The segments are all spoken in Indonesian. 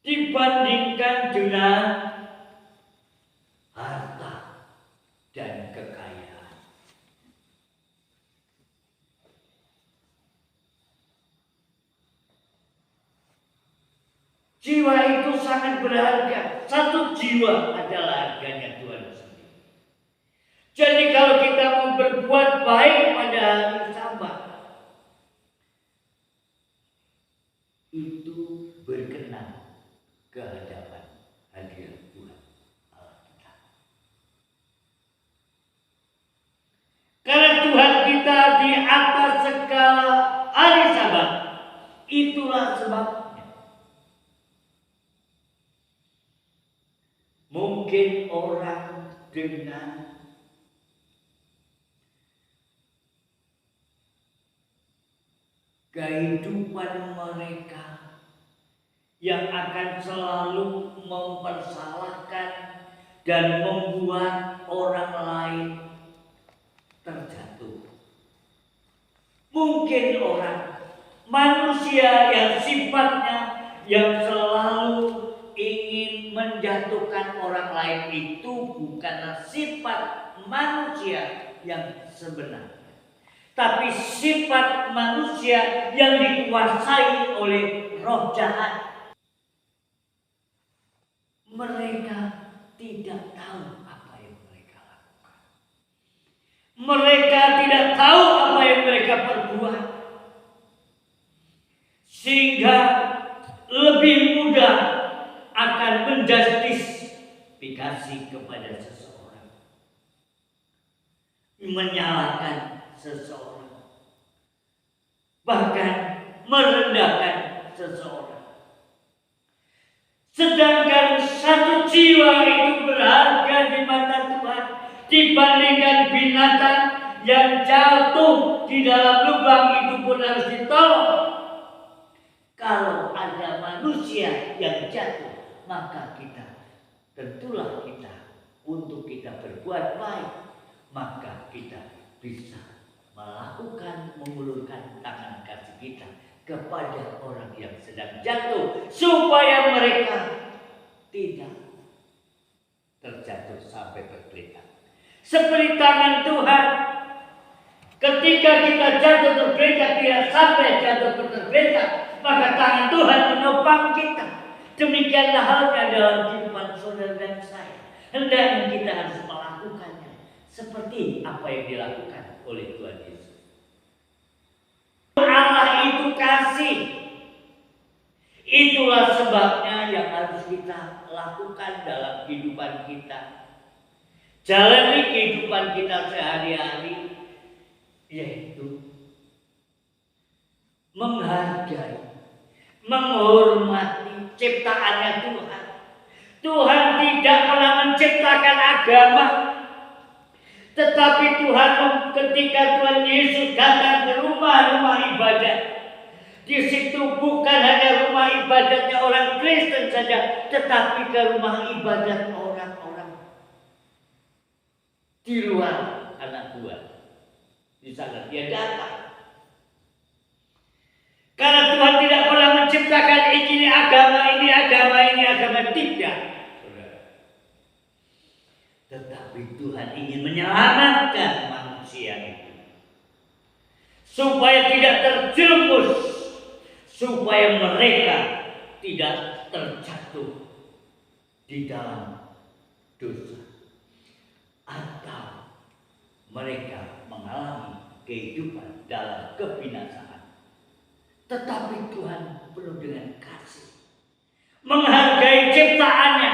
dibandingkan dengan harta dan kekayaan. Jiwa itu sangat berharga. Satu jiwa adalah harganya Tuhan sendiri. Jadi kalau kita mau berbuat baik pada hari Sabat, itu berkenan ke hadapan hadirat Tuhan Allah kita. Karena Tuhan kita di atas segala hari Sabat, itulah sebabnya. Mungkin orang dengan kehidupan mereka yang akan selalu mempersalahkan dan membuat orang lain terjatuh. Mungkin orang manusia yang sifatnya yang selalu ingin menjatuhkan orang lain itu bukanlah sifat manusia yang sebenarnya, tapi sifat manusia yang dikuasai oleh roh jahat. Mereka tidak tahu apa yang mereka lakukan. Mereka tidak tahu apa yang mereka perbuat. Sehingga lebih mudah akan menjustifikasi kepada seseorang, menyalahkan seseorang, bahkan merendahkan seseorang. Sedangkan satu jiwa itu berharga di mata Tuhan dibandingkan binatang yang jatuh di dalam lubang itu pun harus ditolong. Kalau ada manusia yang jatuh, maka tentulah kita untuk kita berbuat baik, maka kita bisa mengulurkan tangan kasih kita kepada orang yang sedang jatuh, supaya mereka tidak terjatuh sampai tergeletak. Seperti tangan Tuhan, ketika kita jatuh tergeletak, tidak sampai jatuh tergeletak, maka tangan Tuhan menopang kita. Demikianlah halnya dalam kehidupan saudara dan saya. Hendaknya kita harus melakukannya seperti apa yang dilakukan oleh Tuhan Yesus. Allah itu kasih. Itulah sebabnya yang harus kita lakukan dalam kehidupan kita. Jalani kehidupan kita sehari-hari, yaitu menghargai, menghormati ciptaannya Tuhan. Tuhan tidak pernah menciptakan agama, tetapi Tuhan ketika Tuhan Yesus datang ke rumah-rumah ibadat, di situ bukan hanya rumah ibadatnya orang Kristen saja, tetapi ke rumah ibadat orang-orang di luar anak Tuhan. Di sana dia datang. Karena Tuhan tidak pernah menciptakan ini agama, tidak. Tetapi Tuhan ingin menyelamatkan manusia itu, supaya tidak terjerumus, supaya mereka tidak terjatuh di dalam dosa, atau mereka mengalami kehidupan dalam kebinasaan. Tetapi Tuhan penuh dengan kasih, menghargai ciptaannya,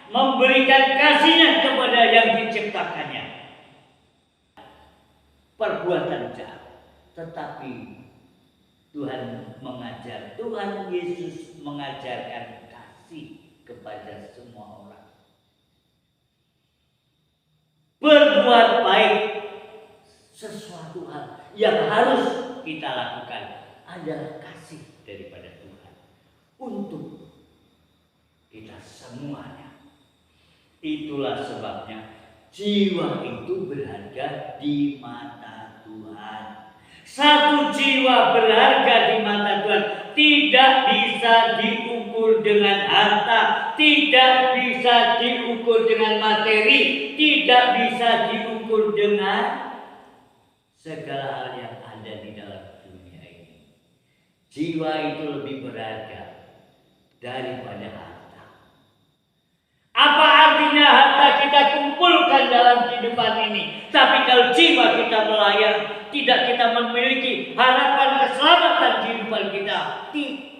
memberikan kasihnya kepada yang diciptakannya. Perbuatan jahat, tetapi Tuhan Yesus mengajarkan kasih kepada semua orang. Berbuat baik, sesuatu hal yang harus kita lakukan adalah kasih daripada Tuhan untuk kita semuanya. Itulah sebabnya jiwa itu berharga di mata Tuhan. Satu jiwa berharga di mata Tuhan tidak bisa diukur diukur dengan harta, tidak bisa diukur dengan materi, tidak bisa diukur dengan segala hal yang ada di dalam dunia ini. Jiwa itu lebih berharga daripada harta. Apa artinya harta kita kumpulkan dalam kehidupan ini, tapi kalau jiwa kita melayang, tidak kita memiliki harapan keselamatan kehidupan kita,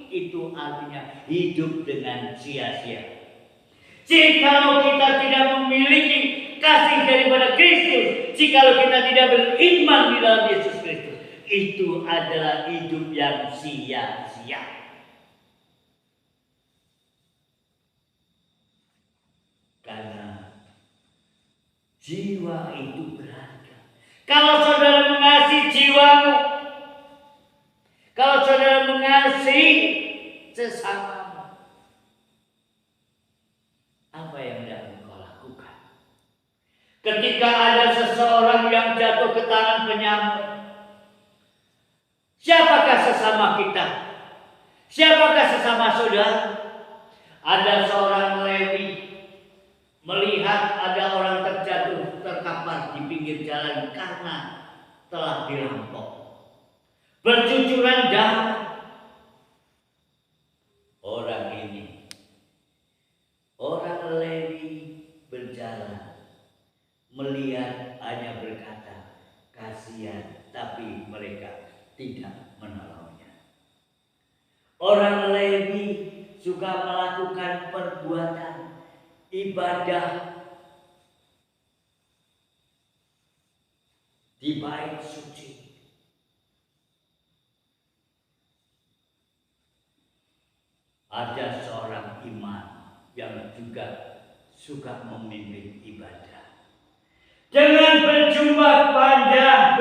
itu artinya hidup dengan sia-sia. Jikalau kita tidak memiliki kasih daripada Kristus, jikalau kita tidak beriman di dalam Yesus Kristus, itu adalah hidup yang sia-sia. Karena jiwa itu berharga. Kalau saudara mengasihi jiwamu, kalau saudara mengasihi sesamamu, apa yang hendak engkau lakukan? Ketika ada seseorang yang jatuh ke tangan penyamar, siapakah sesama kita? Siapakah sesama saudara? Ada seorang Lewi melihat ada orang terjatuh terkapar di pinggir jalan karena telah dirampok, bercucuran darah. Orang Lewi berjalan, melihat, hanya berkata, kasihan, tapi mereka tidak menolongnya. Orang Lewi juga melakukan perbuatan ibadah di bait suci. Ada seorang imam yang juga suka memimpin ibadah dengan berjubah panjang,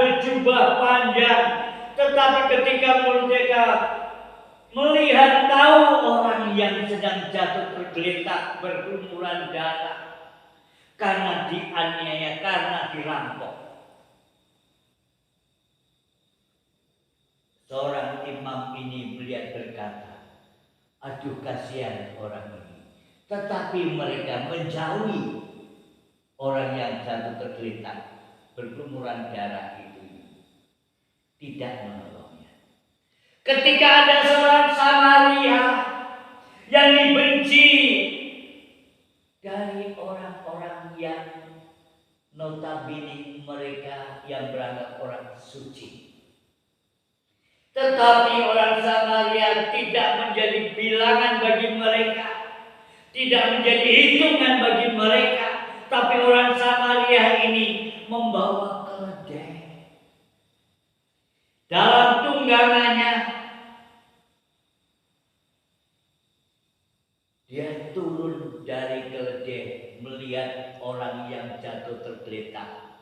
tetapi ketika mereka melihat tahu orang yang sedang jatuh tergeletak berlumuran darah karena dianiaya, karena dirampok, seorang imam ini melihat berkata, aduh kasihan orang ini. Tetapi mereka menjauhi orang yang jatuh tergeletak berlumuran darah itu, tidak menolongnya. Ketika ada seorang Samaria yang dibenci dari orang-orang yang notabene mereka yang beranggap orang suci, tetapi orang Samaria tidak menjadi bilangan bagi mereka, tidak menjadi hitungan bagi mereka, tapi orang Samaria ini membawa keledai. Dalam tunggangannya dia turun dari keledai melihat orang yang jatuh tergeletak.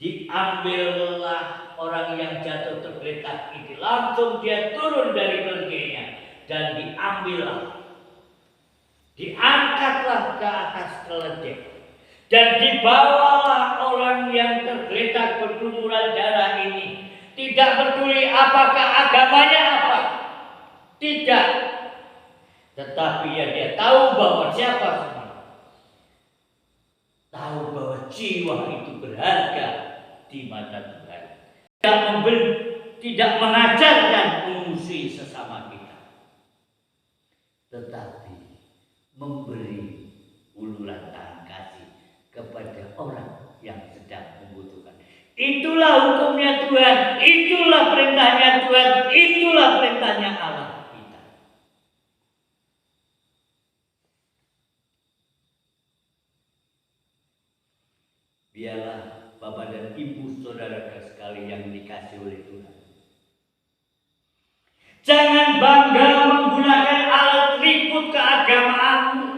Diambillah orang yang jatuh tergeletak itu, langsung dia turun dari keledainya dan diangkatlah ke atas keledai dan dibawalah orang yang tergeletak berlumuran darah ini. Tidak peduli apakah agamanya apa, tidak, tetapi dia tahu bahwa siapa semua, tahu bahwa jiwa itu berharga di mata Tuhan. Tidak mengajarkan memusuhi sesama kita, tetapi memberi uluran tangan kasih kepada orang yang sedang membutuhkan. Itulah hukumnya Tuhan, itulah perintahnya Tuhan, itulah perintahnya Allah kita. Biarlah Bapak dan Ibu saudara sekalian yang dikasihi oleh Tuhan, jangan bangga menggunakan alat ribut keagamaanmu.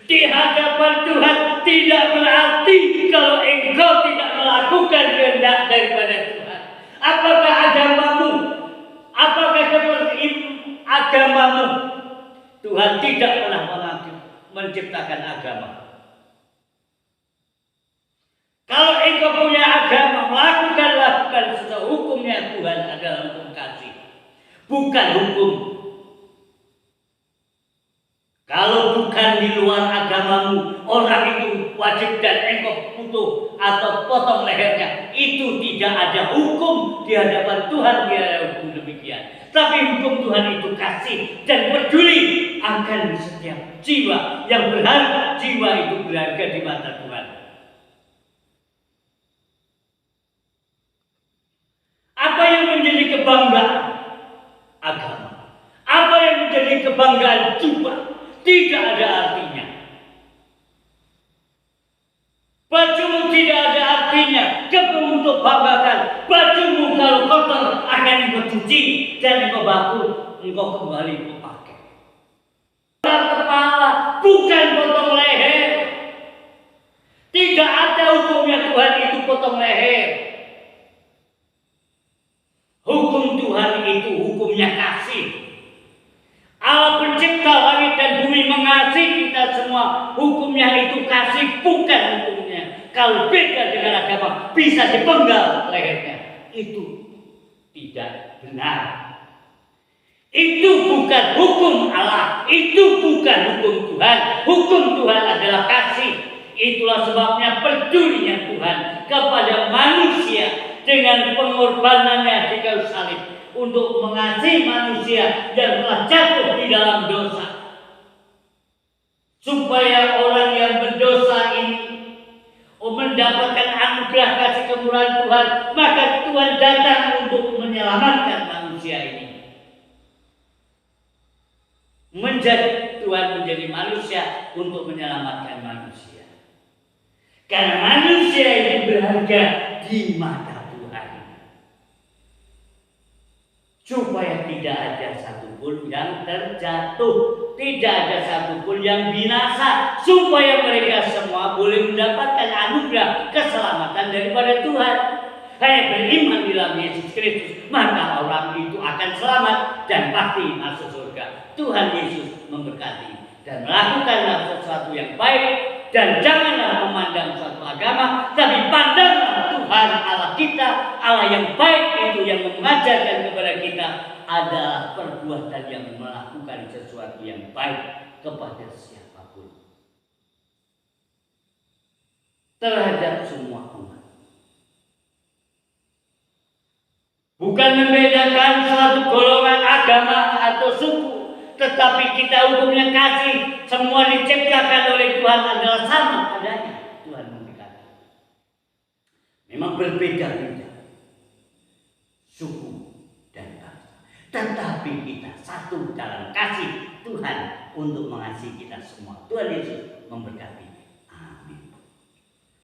Di hadapan Tuhan tidak berarti kalau engkau tidak melakukan kehendak daripada Tuhan. Apakah agamamu, apakah seperti agamamu? Tuhan tidak pernah menciptakan agama. Kalau engkau punya agama, lakukan sesuatu. Hukumnya Tuhan adalah hukum kasih, bukan hukum Kalau bukan di luar agamamu, orang itu wajib dan engkau putus atau potong lehernya. Itu tidak ada hukum di hadapan Tuhan, dia ada hukum demikian. Tapi hukum Tuhan itu kasih dan peduli akan setiap jiwa yang berharga. Jiwa itu berharga di mata Tuhan. Apa yang menjadi kebanggaan agama? Apa yang menjadi kebanggaan jiwa? Tidak ada artinya. Bajumu tidak ada artinya. Kamu untuk banggakan. Bajumu kalau kotor akan engkau cuci dan engkau baku, engkau kembali memakai. Kepala bukan potong leher. Tidak ada hukumnya Tuhan itu potong leher. Hukum Tuhan itu hukumnya kasih. Allah pencipta langit dan bumi mengasihi kita semua. Hukumnya itu kasih, bukan hukumnya. Kalau beda dengan agama, bisa dipenggal lehernya. Itu tidak benar. Itu bukan hukum Allah. Itu bukan hukum Tuhan. Hukum Tuhan adalah kasih. Itulah sebabnya pedulinya Tuhan kepada manusia dengan pengorbanannya di kayu salib. Untuk mengasihi manusia yang telah jatuh di dalam dosa, supaya orang yang berdosa ini mendapatkan anugerah kasih kemurahan Tuhan. Maka Tuhan datang untuk menyelamatkan manusia ini. Tuhan menjadi manusia untuk menyelamatkan manusia. Karena manusia itu berharga di mata supaya tidak ada satupun yang terjatuh, tidak ada satupun yang binasa, supaya mereka semua boleh mendapatkan anugerah keselamatan daripada Tuhan. Hanya beriman di dalam Yesus Kristus, maka orang itu akan selamat dan pasti masuk surga. Tuhan Yesus memberkati dan melakukanlah sesuatu yang baik. Dan janganlah memandang suatu agama, tapi pandanglah Tuhan Allah kita, Allah yang baik itu yang mengajarkan kepada kita adalah perbuatan yang melakukan sesuatu yang baik kepada siapapun, terhadap semua umat. Bukan membedakan suatu golongan agama atau suku, tetapi kita hukumnya kasih. Semua diciptakan oleh Tuhan adalah sama adanya. Tuhan memberkati. Memang berbeda-beda suku dan bangsa, tetapi kita satu dalam kasih Tuhan untuk mengasihi kita semua. Tuhan Yesus memberkati.